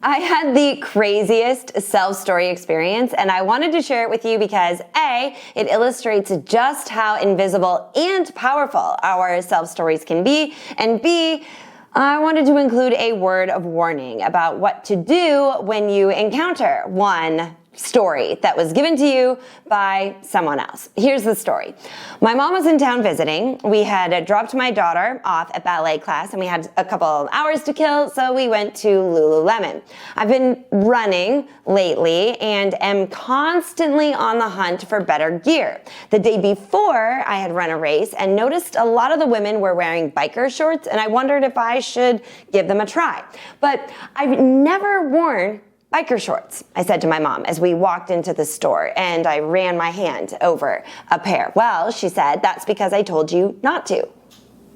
I had the craziest self-story experience, and I wanted to share it with you because A, it illustrates just how invisible and powerful our self-stories can be, and B, I wanted to include a word of warning about what to do when you encounter one story that was given to you by someone else. Here's the story. My mom was in town visiting. We had dropped my daughter off at ballet class and we had a couple of hours to kill, so we went to Lululemon. I've been running lately and am constantly on the hunt for better gear. The day before, I had run a race and noticed a lot of the women were wearing biker shorts, and I wondered if I should give them a try. But I've never worn biker shorts, I said to my mom as we walked into the store, and I ran my hand over a pair. Well, she said, that's because I told you not to.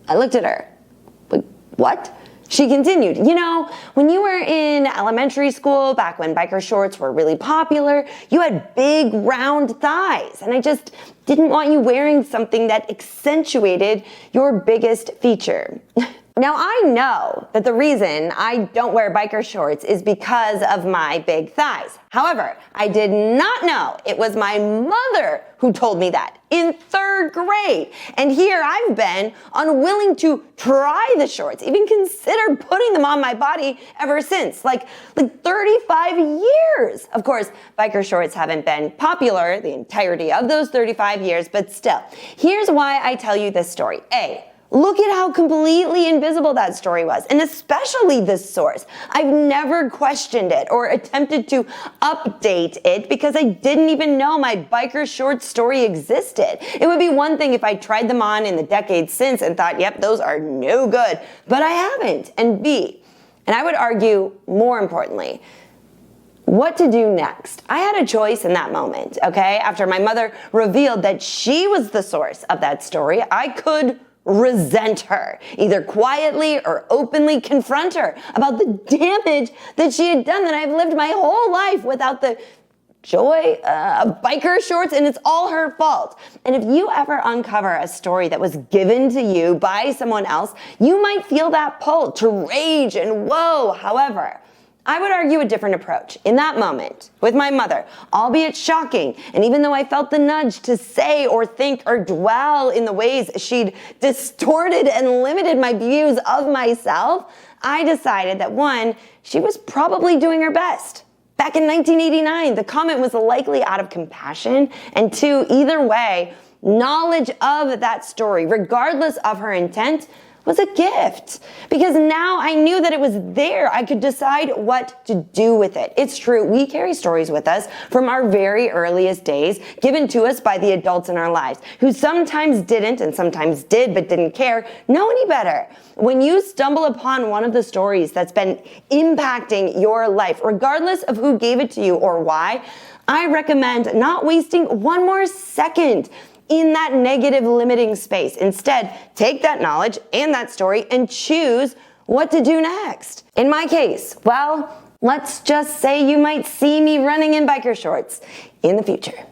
I looked at her. What? She continued, you know, when you were in elementary school, back when biker shorts were really popular, you had big round thighs, and I just didn't want you wearing something that accentuated your biggest feature. Now, I know that the reason I don't wear biker shorts is because of my big thighs. However, I did not know it was my mother who told me that in 3rd grade. And here I've been unwilling to try the shorts, even consider putting them on my body ever since, like 35 years. Of course, biker shorts haven't been popular the entirety of those 35 years, but still, here's why I tell you this story. A, look at how completely invisible that story was, and especially this source. I've never questioned it or attempted to update it because I didn't even know my biker short story existed. It would be one thing if I tried them on in the decades since and thought, yep, those are no good, but I haven't. And B, and I would argue more importantly, what to do next. I had a choice in that moment, okay? After my mother revealed that she was the source of that story, I could resent her, either quietly or openly confront her about the damage that she had done, that I've lived my whole life without the joy of biker shorts, and it's all her fault. And if you ever uncover a story that was given to you by someone else, you might feel that pull to rage and woe. However, I would argue a different approach. In that moment, with my mother, albeit shocking, and even though I felt the nudge to say or think or dwell in the ways she'd distorted and limited my views of myself, I decided that one, she was probably doing her best. Back in 1989, the comment was likely out of compassion, and two, either way, knowledge of that story, regardless of her intent, was a gift, because now I knew that it was there. I could decide what to do with it. It's true, we carry stories with us from our very earliest days, given to us by the adults in our lives, who sometimes didn't and sometimes did but didn't care, know any better. When you stumble upon one of the stories that's been impacting your life, regardless of who gave it to you or why, I recommend not wasting one more second in that negative limiting space. Instead, take that knowledge and that story and choose what to do next. In my case, well, let's just say you might see me running in biker shorts in the future.